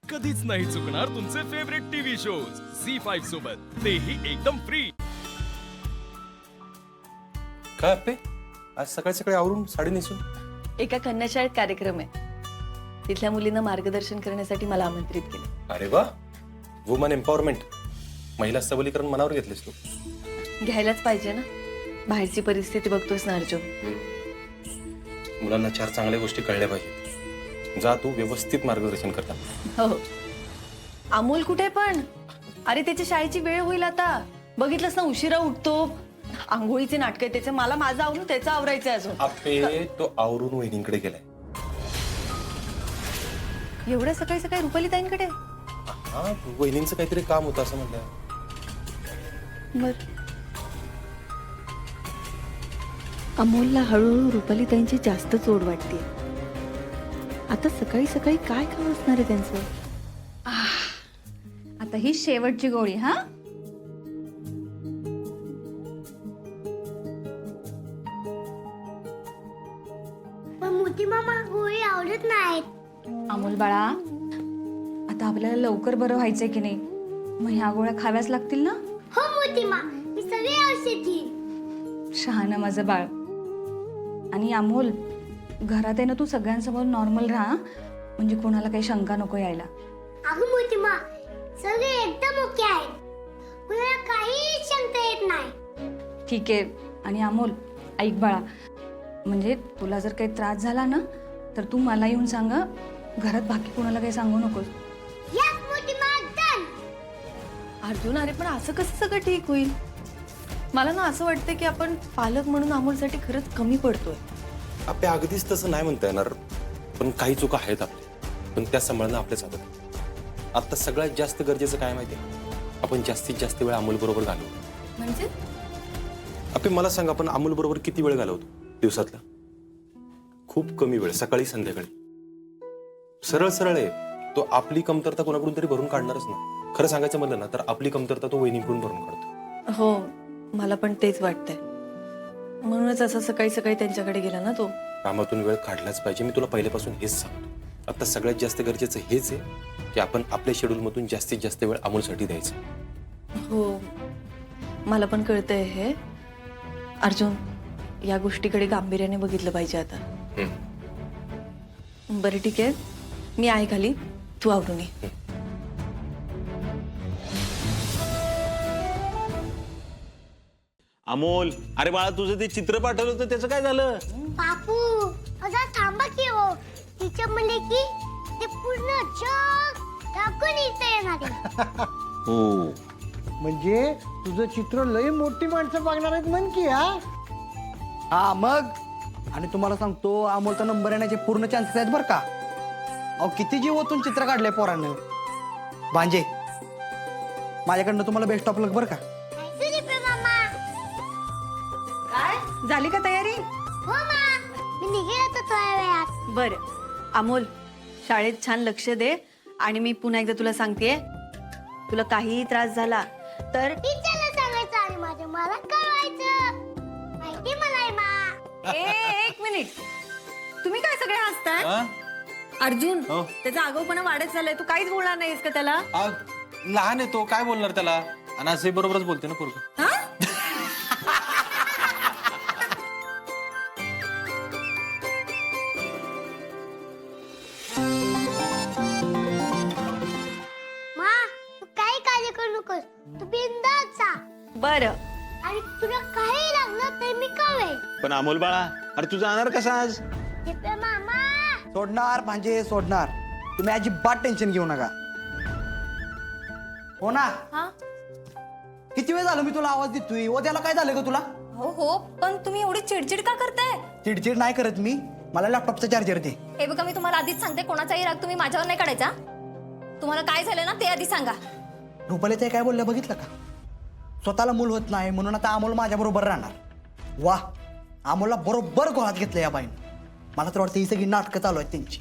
कधीच नाही चुकणार तुमचे फेवरेट टीव्ही शोज झी5 सोबत, तेही एकदम फ्री. काय अप्पे, आज सकाळी सकाळी आवरून साडी नेसून? एका कन्याशाळेत कार्यक्रम आहे. तिथल्या मुलींना मार्गदर्शन करण्यासाठी मला आमंत्रित केले. अरे वा, वुमन एम्पॉवरमेंट, महिला सबलीकरण मनावर घेतलेस तू. घ्यायलाच पाहिजे ना, बाहेरची परिस्थिती बघतोस ना अर्जुन. मुलांना 4 चांगल्या गोष्टी कळल्या पाहिजे. जा तू व्यवस्थित मार्गदर्शन करता. हो. अमोल कुठे पण? अरे त्याची शाळेची वेळ होईल आता. बघितलंस ना, उशिरा उठतो, आंघोळीचे नाटक आहे त्याचे. मला माझं आवरून त्याचं आवरायचं अजून. अप्पे, तो आवरून वहिनींकडे गेलाय. एवढ्या सकाळी सकाळी रुपाली ताईंकडे? हा, वहिनींचं काहीतरी काम होतं असं म्हणलं. बर. अमोलला हळूहळू रुपाली ताईंची जास्तच ओढ वाटते. आता सकाळी सकाळी काय काम असणार आहे त्यांचं? आता ही शेवटची गोळी. हा, पण मोठी मामा गोळी आवडत नाहीत. अमोल बाळा, आता आपल्याला लवकर बरं व्हायचंय की नाही, मग ह्या गोळ्या खाव्याच लागतील ना. हो मोठी मा, मी सगळे औषध घेईन. शहाणं माझं बाळ. आणि अमोल, घरात आहे ना, तू सगळ्यांसमोर नॉर्मल राहा, म्हणजे कोणाला काही शंका नको यायला. अगं मोठी मा, सगळे एकदम ओके आहेत. कुणाला काही शंका येत नाही. ठीक आहे. आणि अमोल, ऐक बाळा, म्हणजे तुला जर काही त्रास झाला ना, तर तू मला येऊन सांगा. घरात बाकी कोणाला काही सांगू नकोस. यस मोठी मा, डन. अर्जुन, अरे पण असं कसं सगळं ठीक होईल? मला ना असं वाटतं की आपण पालक म्हणून अमोलसाठी खरंच कमी पडतोय. अप्पे, अगदीच तसं नाही म्हणता येणार, पण काही चुका आहेत आपल्या, पण त्या सांभाळणं आपल्याच हातात आहे. आता सगळ्यात जास्त गरजेचं काय माहितीये? आपण जास्तीत जास्त वेळ अमोल बरोबर घालवू. म्हणजे अप्पे, मला सांग, आपण अमोल बरोबर किती वेळ घालवतो दिवसातला? खूप कमी वेळ, सकाळी संध्याकाळी. सरळ सरळ आहे. तो आपली कमतरता कोणाकडून तरी भरून काढणारच ना. खरं सांगायचं म्हणलं ना, तर आपली कमतरता तो वहिनीकडून भरून काढतो. हो, मला पण तेच वाटतंय. म्हणूनच असं सकाळी सकाळी त्यांच्याकडे गेला ना तो. कामातून वेळ काढलाच पाहिजे. मी तुला पहिल्यापासून हेच सांगतो. आता सगळ्यात जास्त गरजेचं हेच आहे की आपण आपल्या शेड्यूलमधून जास्तीत जास्त वेळ अमोलसाठी द्यायचा. हो, मला पण कळतंय हे. अर्जुन, या गोष्टीकडे गांभीर्याने बघितलं पाहिजे आता. बरं ठीक आहे, मी आहे खाली, तू आवरून ये. अमोल, अरे बाळा, तुझं ते चित्र पाठवलं होतं त्याचं काय झालं? बापू, अजा थांबा की हो. टीचर म्हणले की ते पूर्ण जग दाखवून इथे येणार आहे. हो. म्हणजे तुझं चित्र लई मोठी माणसं बघणार आहेत म्हण की. हा मग. आणि तुम्हाला सांगतो, अमोलचा नंबर येण्याचे पूर्ण चान्सेस आहेत बरं का. अहो, किती जीव ओतून चित्र काढलंय पोरानं. भांजे, माझ्याकडनं तुम्हाला बेस्ट ऑफ लक बरं का. सुदीप मामा. काय झाली का तयारी? हो मा, मी निघेल आता थोड्या वेळात. बरं अमोल, शाळेत छान लक्ष दे. आणि मी पुन्हा एकदा तुला सांगतेय, तुला काहीही त्रास झाला तर टीचरला सांगायचं आणि माझ्या मला कळवायचं. माहिती मला आहे मा. एक मिनिट, तुम्ही काय सगळे हसताय? अर्जुन, त्याचा आगाऊपणा वाढत चाललाय. तू काहीच बोलणार नाहीस का त्याला? लहान आहे तो, काय बोलणार त्याला? आणि असे बरोबरच बोलते ना पोरगं. मा, तू काही काळजी करू नकोस. तू बिंदास जा. बरं. आणि तुला काही लागलं तर मी कळवेल. पण अमोल बाळा, अरे तू जाणार कसा आज? दिपे मामा. सोडणार भांजे, सोडणार. तुम्ही अजिबात टेन्शन घेऊ नका. हो ना. किती वेळ झालं मी तुला आवाज देतोय. ओ, त्याला काय झालं का तुला? हो हो, पण तुम्ही एवढी चिडचिड का करताय? चिडचिड नाही करत मी. मला लॅपटॉपचा चार्जर दे. हे बघा, मी तुम्हाला आधीच सांगते, कोणाचाही राग तुम्ही माझ्यावर नाही काढायचा. तुम्हाला काय झालं ना ते आधी सांगा. रुपाली ते काय बोलल्या बघितलं का? स्वतःला मूल होत नाही म्हणून आता अमोल माझ्या बरोबर राहणार. वा, अमोलला बरोबर गोळात घेतलं या बाईनं. मला तर वाटतं ही सगळी नाटकं चालू आहेत त्यांची.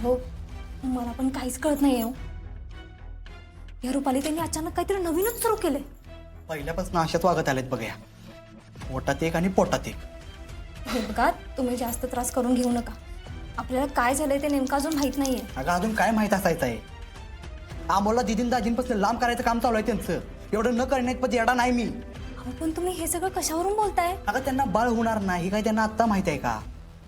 हो, मला पण काहीच कळत नाहीये हो. या रुपाली त्यांनी अचानक काहीतरी नवीनच सुरू केलंय. पहिल्यापासून अशाच वागत आलेत बघ या. पोटात एक आणि पोटात एक. हे बघा, तुम्ही जास्त त्रास करून घेऊ नका. आपल्याला काय झालंय ते नेमकं अजून माहित नाहीये. अगं अजून काय माहित असायचं आहे. अमोलला दिदीन दाजींपासून लांब करायचं काम चालू आहे त्यांचं. एवढं न करण्यात पण येडा नाही मी. अहो, पण तुम्ही हे सगळं कशावरून बोलताय? अगं त्यांना बाळ होणार नाही काय त्यांना आत्ता माहित आहे का?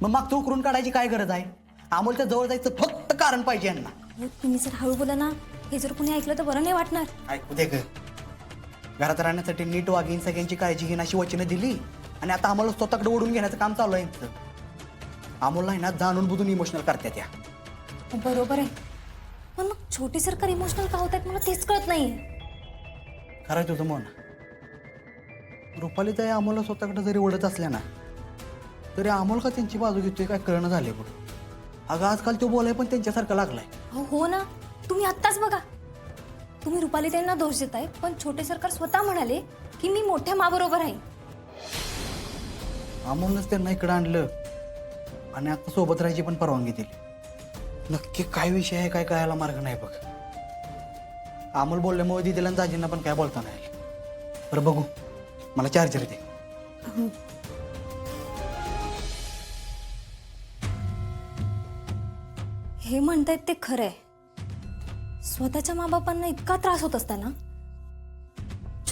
मग मागचं उकरून काढायची काय गरज आहे? अमोलच्या जवळ जायचं फक्त कारण पाहिजे यांना. अहो, तुम्ही जर हळू बोला ना, हे जर कोणी ऐकलं तर बरं नाही वाटणार. ऐकू दे ग. घरात राहण्यासाठी नीट वागीन, सगळ्यांची काळजी घेईन अशी वचनं दिली आणि आता आम्हाला स्वतःकडे ओढून घेण्याचं काम चालू आहे यांचं. अमोलला आहे ना जाणून बुजून इमोशनल करतात त्या. बरोबर आहे, पण मग छोटी सरकार इमोशनल का होत आहेत मला तेच कळत नाहीये. खरं आहे तुझं मन. रुपाली ताई अमोलला स्वतःकडे जरी ओढत असल्या ना तरी अमोल का त्यांची बाजू घेतोय काय कळणं झाले बघ. अगं आजकाल तो बोलाय पण त्यांच्यासारखं लागलाय. हो ना, तुम्ही आत्ताच बघा. तुम्ही रुपाली ताईंना दोष देताय, पण छोटे सरकार स्वतः म्हणाले की मी मोठ्या माबरोबर आहे. अमोलनंच त्यांना इकडं आणलं आणि आता सोबत राहायची पण परवानगी दिली. नक्की काय विषय आहे काय कळायला मार्ग नाही बघ. अमोल बोलल्यामुळे दिदीला आणि दाजींना पण काय बोलता नाही आलं. बरं बघू, मला चार्जर दे. हे म्हणतायत ते खरंय. स्वतःच्या माबापांना इतका त्रास होत असताना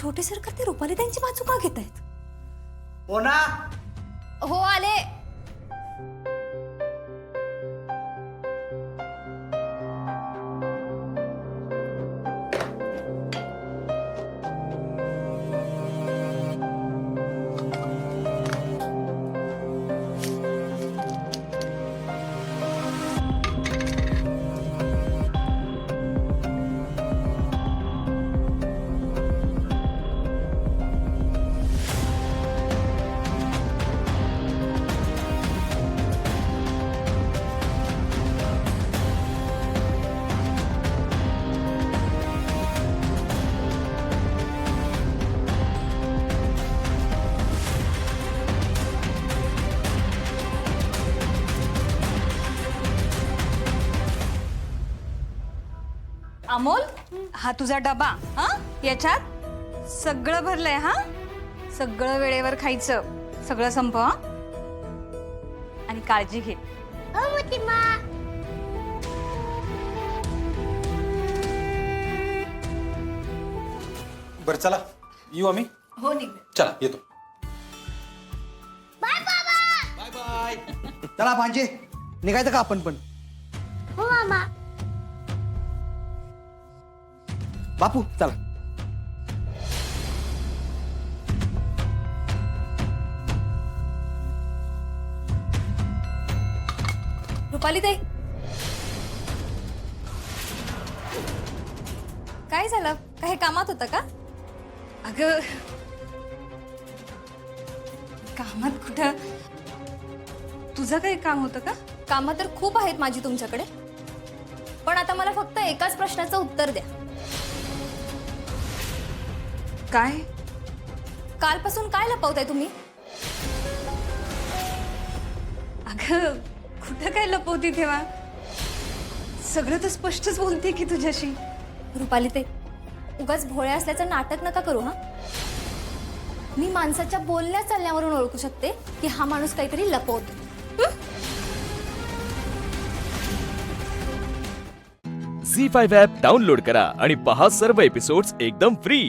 छोटे सरकार ते रुपाली त्यांची बाजू का घेत आहेत? हो ना. हो आले. अमोल, हा तुझा डबा. हा, याच्यात सगळं भरलंय. हा, सगळं वेळेवर खायचं, सगळं संपव. हा? आणि काळजी घे. हो मोठी मा. बरं चला येऊ आम्ही. हो निघ. चला येतो. बाय बाबा. चला भांजे, निघायचं का आपण पण? हो मामा. बापू चला. रुपाली ताई, काय झालं? काही कामात होतं का? अगं, कामात कुठं? तुझं काही काम होतं का? कामं तर खूप आहेत माझी तुमच्याकडे, पण आता मला फक्त एकाच प्रश्नाचं उत्तर द्या. काय? कालपासून काय लपवताय तुम्ही? अगं, कुठं काय लपवती तेव्हा? सगळं तर स्पष्टच बोलते की तुझ्याशी. रुपाली ताई, उगाच भोळ्या असल्याचं नाटक नका करू. हा, मी माणसाच्या बोलण्या चालण्यावरून ओळखू शकते की हा माणूस काहीतरी लपवतो. झी5 ॲप डाउनलोड करा आणि पहा सर्व एपिसोड्स एकदम फ्री.